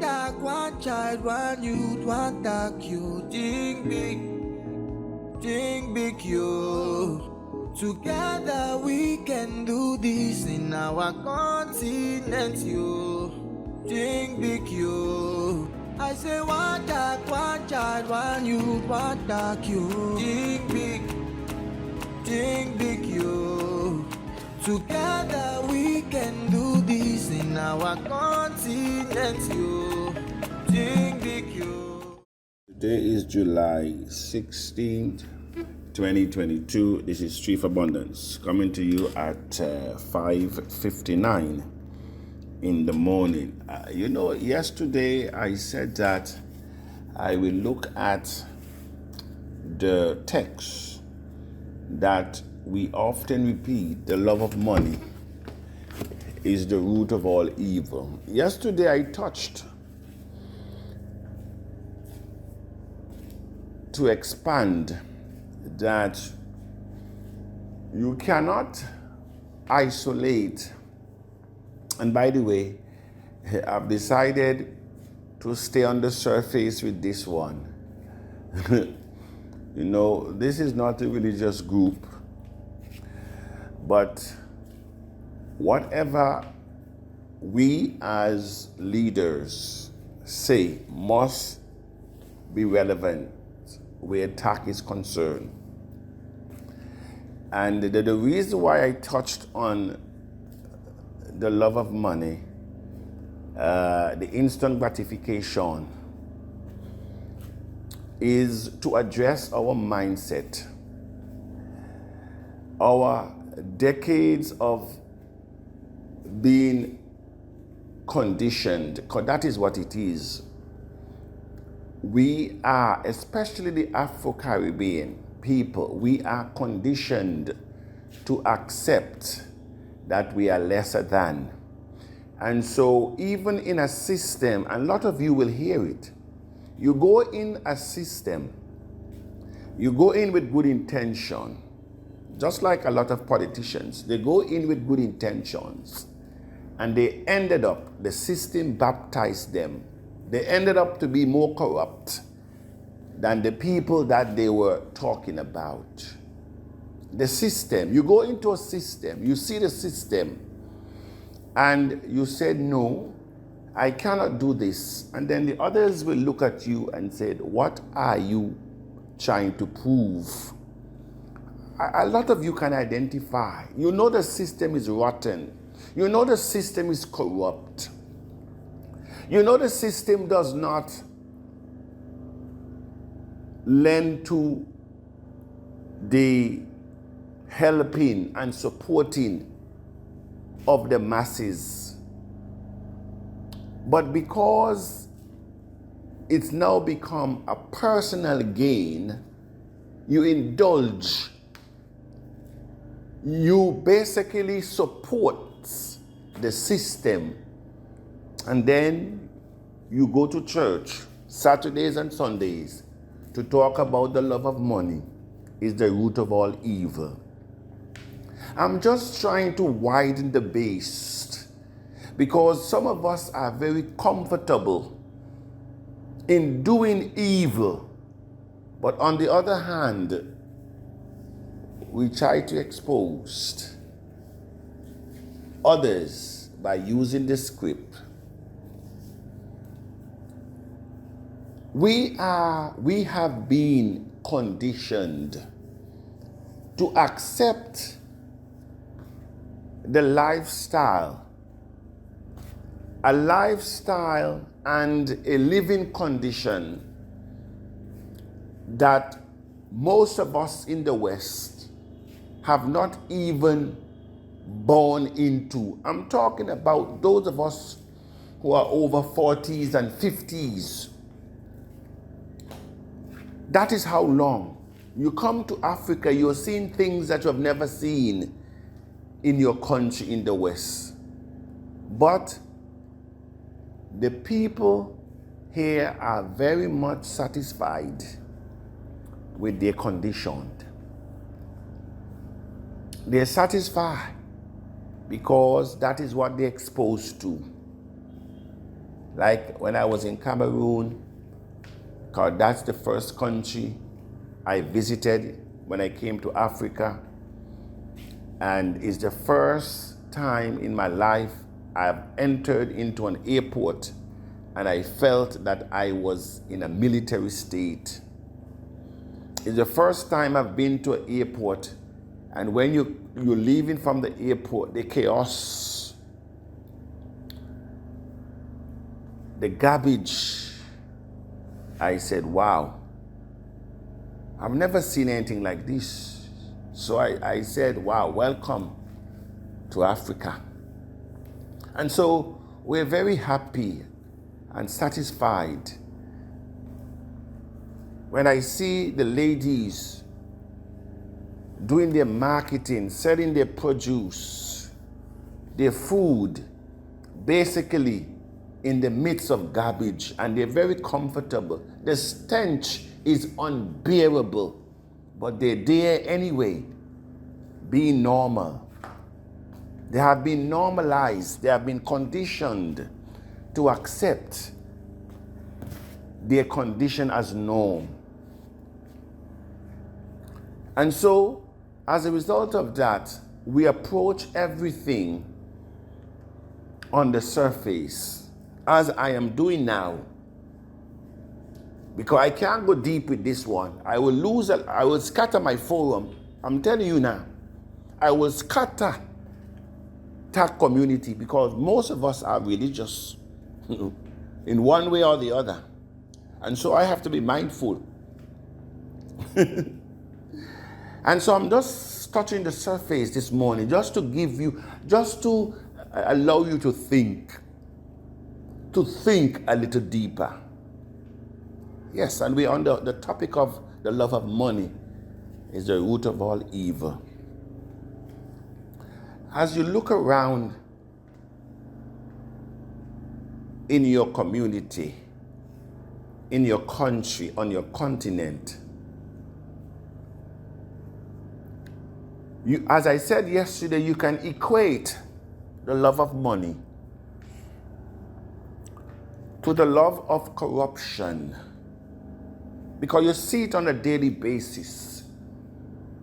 dog, one child, one youth, one dog, you think big, you. Together we can do this in our continent, you. Think big, you. I say one dog, one child, one youth, one dog, you. Think big, you. Together we can do this in our continent, you. Think big, you. Today is July 16th, 2022. This is Chief Abundance coming to you at 5:59 in the morning. Yesterday I said that I will look at the text that we often repeat: the love of money is the root of all evil. Yesterday I touched to expand that you cannot isolate. And by the way, I've decided to stay on the surface with this one. This is not a religious group, but whatever we as leaders say must be relevant where attack is concerned. And the reason why I touched on the love of money, the instant gratification, is to address our mindset, our decades of being conditioned, because that is what it is. We are, especially the Afro-Caribbean people, we are conditioned to accept that we are lesser than. And so even in a system, and a lot of you will hear it, you go in a system, you go in with good intention, just like a lot of politicians. They go in with good intentions, and they ended up, the system baptized them. They ended up to be more corrupt than the people that they were talking about. The system, you go into a system, you see the system, and you said, no, I cannot do this. And then the others will look at you and say, what are you trying to prove? A lot of you can identify. You know the system is rotten. You know the system is corrupt. You know the system does not lend to the helping and supporting of the masses. But because it's now become a personal gain, you indulge. You basically support the system. And then you go to church Saturdays and Sundays to talk about the love of money is the root of all evil. I'm just trying to widen the base, because some of us are very comfortable in doing evil. But on the other hand, we try to expose others by using the script. We have been conditioned to accept the lifestyle, a lifestyle and a living condition that most of us in the West have not even born into. I'm talking about those of us who are over 40s and 50s. That is how long. You come to Africa, you're seeing things that you have never seen in your country in the West. But the people here are very much satisfied with their condition. They're satisfied because that is what they're exposed to. Like when I was in Cameroon, because that's the first country I visited when I came to Africa. And it's the first time in my life I've entered into an airport and I felt that I was in a military state. It's the first time I've been to an airport, and when you're leaving from the airport, the chaos, the garbage, I said, wow, I've never seen anything like this. So I said, wow, welcome to Africa. And so we're very happy and satisfied when I see the ladies doing their marketing, selling their produce, their food, basically in the midst of garbage, and they're very comfortable. The stench is unbearable, but they're there anyway, being normal. They have been normalized, they have been conditioned to accept their condition as norm. And so, as a result of that, we approach everything on the surface, as I am doing now. Because I can't go deep with this one. I will scatter my forum. I'm telling you now. I will scatter that community because most of us are religious in one way or the other. And so I have to be mindful. And so I'm just touching the surface this morning, just to allow you to think a little deeper. Yes, and we're on the topic of the love of money is the root of all evil. As you look around in your community, in your country, on your continent, as I said yesterday, you can equate the love of money to the love of corruption, because you see it on a daily basis.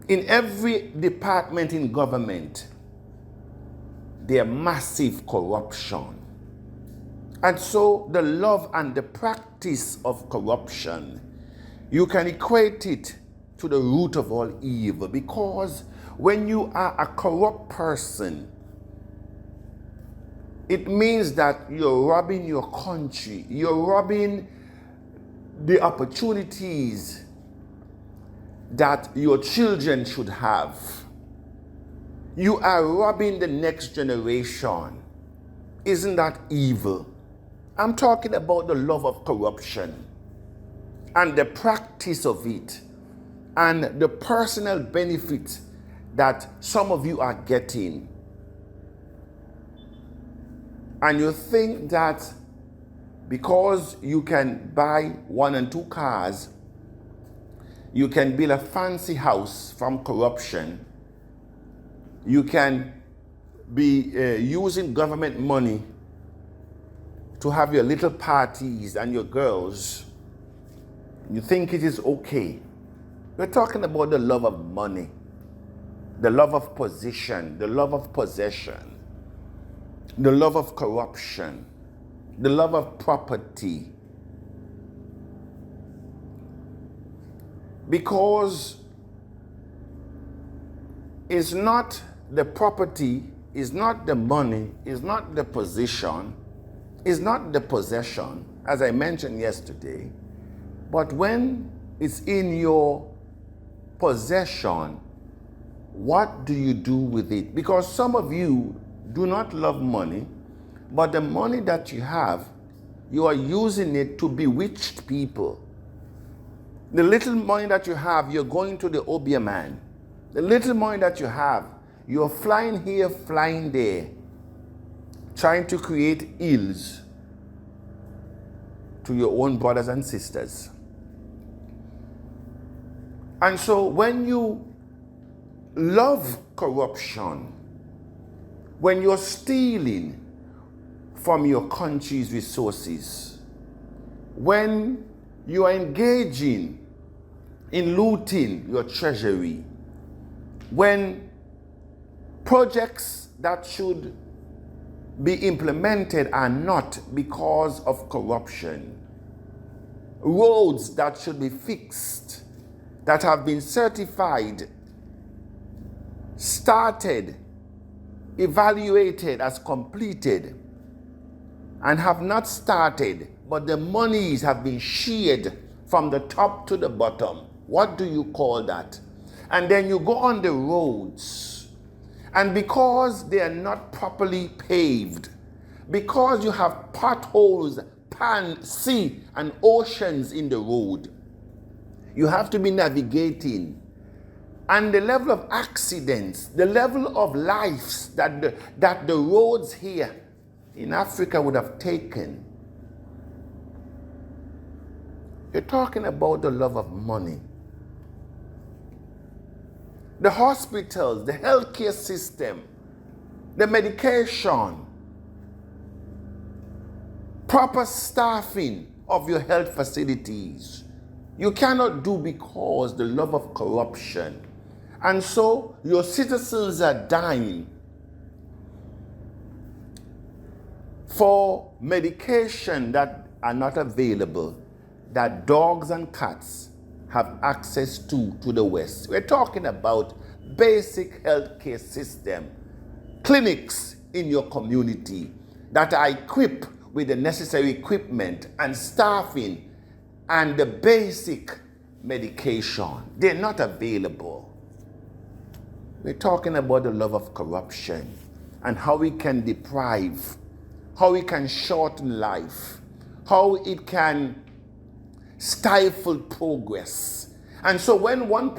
In every department in government, there's massive corruption. And so the love and the practice of corruption, you can equate it to the root of all evil, because when you are a corrupt person, it means that you're robbing your country, you're robbing the opportunities that your children should have. You are robbing the next generation. Isn't that evil? I'm talking about the love of corruption and the practice of it and the personal benefits that some of you are getting. And you think that because you can buy 1 and 2 cars, you can build a fancy house from corruption, you can be using government money to have your little parties and your girls, you think it is okay. We're talking about the love of money, the love of position, the love of possession, the love of corruption, the love of property. Because it's not the property, it's not the money, it's not the position, it's not the possession, as I mentioned yesterday, but when it's in your possession, what do you do with it? Because some of you do not love money, but the money that you have, you are using it to bewitch people. The little money that you have, you're going to the Obeah man. The little money that you have, you're flying here, flying there, trying to create ills to your own brothers and sisters. And so when you love corruption, when you're stealing from your country's resources, when you are engaging in looting your treasury, when projects that should be implemented are not because of corruption, roads that should be fixed, that have been certified, started, evaluated as completed, and have not started, but the monies have been shared from the top to the bottom. What do you call that? And then you go on the roads, and because they are not properly paved, because you have potholes, sea and oceans in the road, you have to be navigating. And the level of accidents, the level of lives that the roads here in Africa would have taken. You're talking about the love of money. The hospitals, the healthcare system, the medication, proper staffing of your health facilities, you cannot do because the love of corruption. And so your citizens are dying for medication that are not available, that dogs and cats have access to the West. We're talking about basic healthcare system, clinics in your community that are equipped with the necessary equipment and staffing and the basic medication. They're not available. We're talking about the love of corruption and how we can deprive, how we can shorten life, how it can stifle progress. And so when one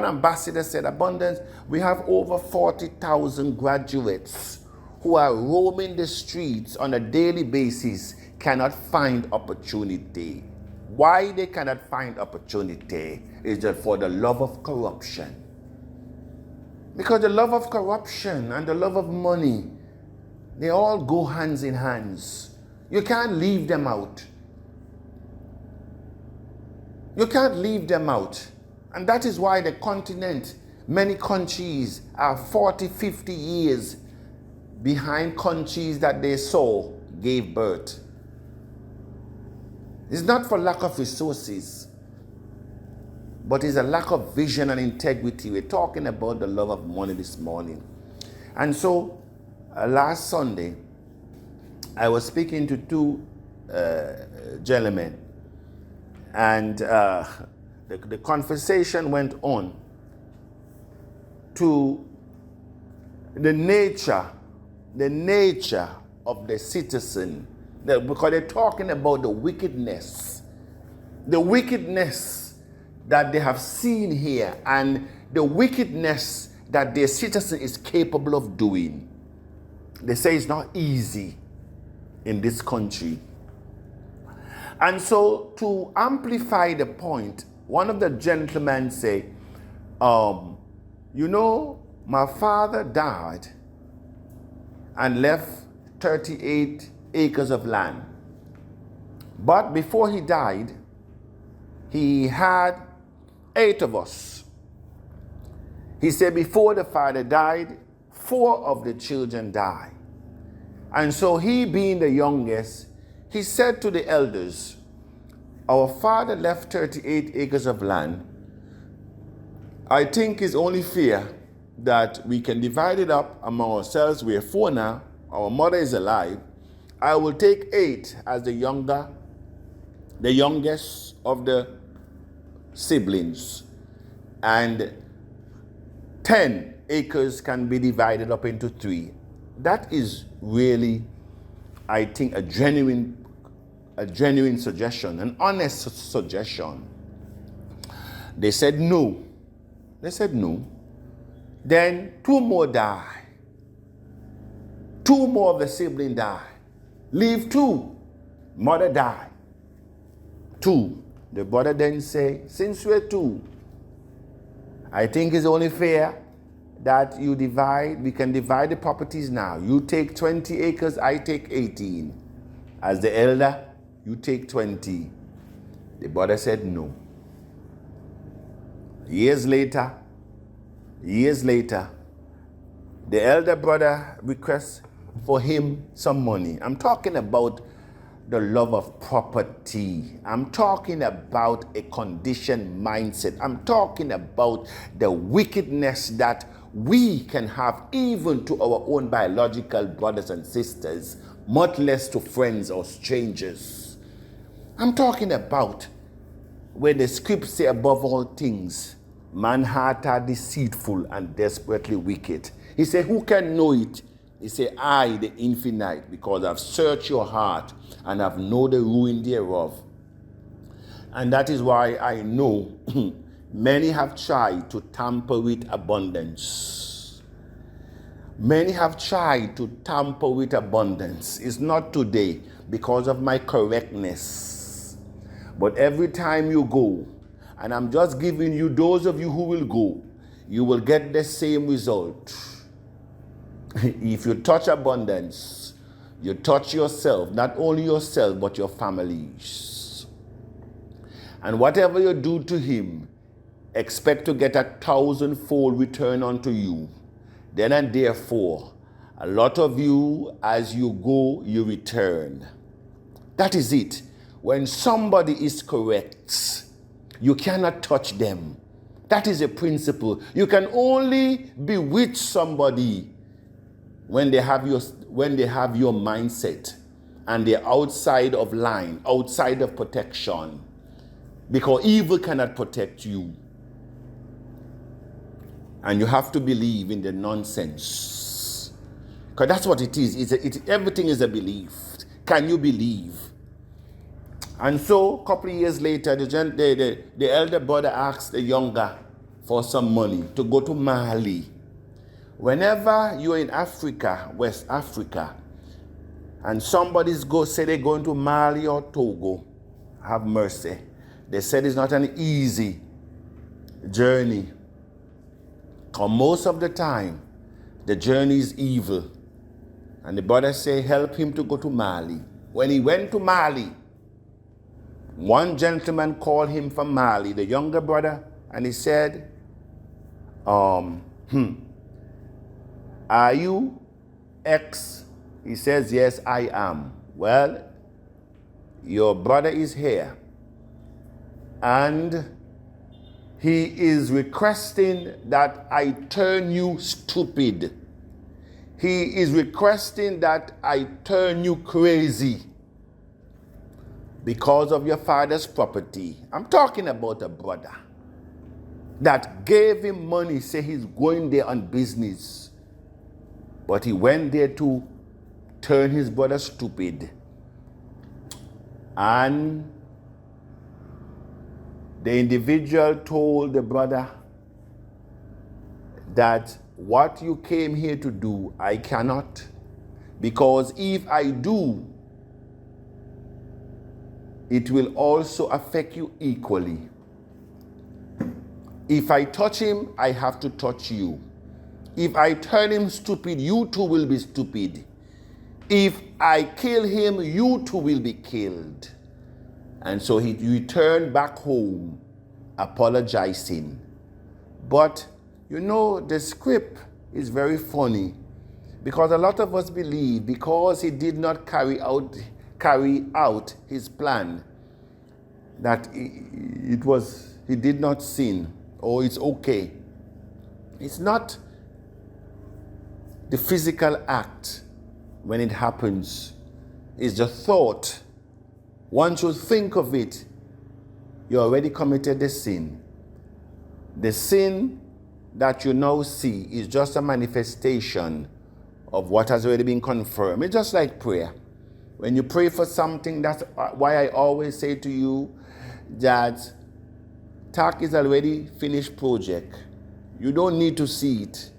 ambassador said, Abundance, we have over 40,000 graduates who are roaming the streets on a daily basis, cannot find opportunity. Why they cannot find opportunity is that for the love of corruption. Because the love of corruption and the love of money, they all go hands in hands. You can't leave them out. You can't leave them out. And that is why the continent, many countries are 40, 50 years behind countries that they saw gave birth. It's not for lack of resources, but it's a lack of vision and integrity. We're talking about the love of money this morning. And so last Sunday, I was speaking to two gentlemen, and the conversation went on to the nature of the citizen, because they're talking about the wickedness that they have seen here and the wickedness that their citizen is capable of doing. They say it's not easy in this country. And so to amplify the point, one of the gentlemen say, my father died and left 38 acres of land. But before he died, he had 8 of us. He said before the father died, 4 of the children died. And so he, being the youngest, he said to the elders, our father left 38 acres of land. I think it's only fair that we can divide it up among ourselves. We are 4 now. Our mother is alive. I will take 8 as the youngest of the siblings. And 10 acres can be divided up into 3. That is really, I think, a genuine suggestion, an honest suggestion. They said no. Then 2 more die. 2 more of the siblings die. Leave 2. Mother die. 2. The brother then say, since we're 2, I think it's only fair that you divide, we can divide the properties now. You take 20 acres, I take 18. As the elder, you take 20. The brother said no. Years later, the elder brother requests for him some money. I'm talking about the love of property. I'm talking about a conditioned mindset. I'm talking about the wickedness that we can have even to our own biological brothers and sisters, much less to friends or strangers. I'm talking about where the scriptures say above all things, man's heart are deceitful and desperately wicked. He said, who can know it? He said, I, the infinite, because I've searched your heart and I've known the ruin thereof. And that is why I know many have tried to tamper with abundance. Many have tried to tamper with abundance. It's not today because of my correctness. But every time you go, and I'm just giving you, those of you who will go, you will get the same result. If you touch abundance, you touch yourself, not only yourself, but your families. And whatever you do to him, expect to get 1,000-fold return unto you. Then and therefore, a lot of you, as you go, you return. That is it. When somebody is correct, you cannot touch them. That is a principle. You can only bewitch somebody when they have your mindset and they're outside of line, outside of protection, because evil cannot protect you. And you have to believe in the nonsense, because that's what it is. Everything is a belief. Can you believe? And so a couple of years later, the elder brother asked the younger for some money to go to Mali. Whenever you're in Africa, West Africa, and somebody's say they're going to Mali or Togo, have mercy. They said it's not an easy journey. Because most of the time, the journey is evil. And the brother say, help him to go to Mali. When he went to Mali, one gentleman called him from Mali, the younger brother, and he said, are you X? He says, yes, I am. Well, your brother is here. And he is requesting that I turn you stupid. He is requesting that I turn you crazy because of your father's property. I'm talking about a brother that gave him money, say he's going there on business. But he went there to turn his brother stupid. And the individual told the brother that what you came here to do, I cannot. Because if I do, it will also affect you equally. If I touch him, I have to touch you. If I turn him stupid, you too will be stupid. If I kill him, you too will be killed. And so he returned back home, apologizing. But, you know, the script is very funny, because a lot of us believe because he did not carry out his plan, that he did not sin, or it's okay. It's not the physical act when it happens. It's the thought. Once you think of it, you already committed the sin. The sin that you now see is just a manifestation of what has already been confirmed. It's just like prayer. When you pray for something, that's why I always say to you that TAC is already finished project. You don't need to see it.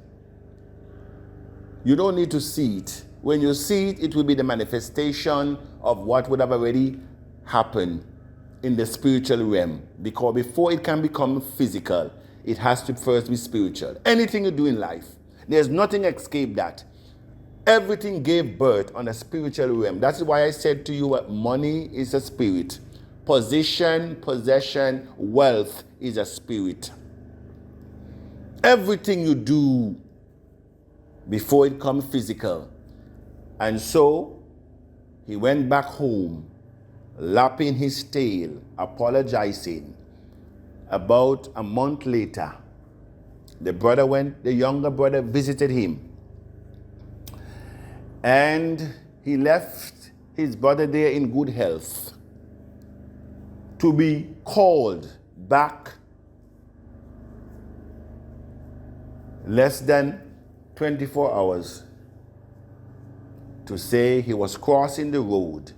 You don't need to see it. When you see it, it will be the manifestation of what would have already happened in the spiritual realm. Because before it can become physical, it has to first be spiritual. Anything you do in life, there's nothing escape that. Everything gave birth on a spiritual realm. That's why I said to you that money is a spirit. Position, possession, wealth is a spirit. Everything you do before it comes physical. And so he went back home, lapping his tail, apologizing. About a month later, the younger brother visited him. And he left his brother there in good health to be called back less than 24 hours to say he was crossing the road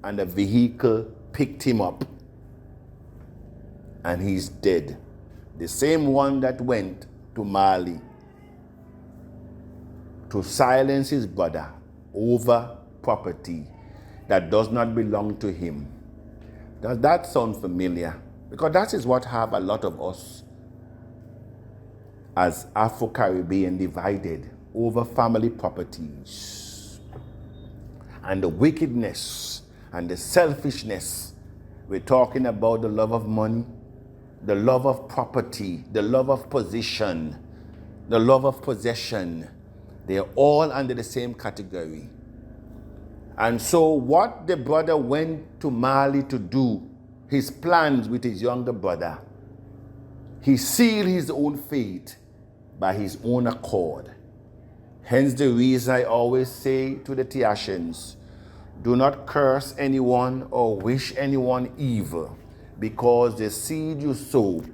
and a vehicle picked him up and he's dead. The same one that went to Mali to silence his brother over property that does not belong to him. Does that sound familiar? Because that is what have a lot of us as Afro-Caribbean divided over family properties. And the wickedness and the selfishness. We're talking about the love of money, the love of property, the love of position, the love of possession. They're all under the same category. And so what the brother went to Mali to do, his plans with his younger brother, he sealed his own fate by his own accord. Hence the reason I always say to the Tiashans, do not curse anyone or wish anyone evil, because the seed you sow,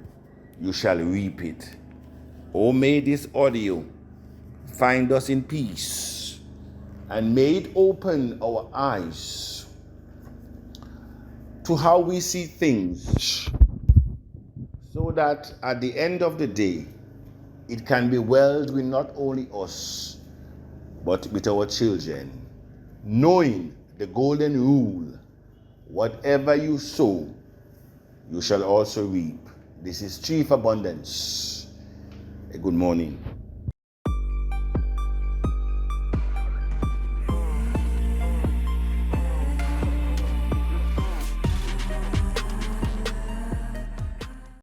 you shall reap it. Oh, may this audio find us in peace, and may it open our eyes to how we see things, so that at the end of the day, it can be well with not only us, but with our children, knowing the golden rule, whatever you sow, you shall also reap. This is Chief Abundance. A good morning.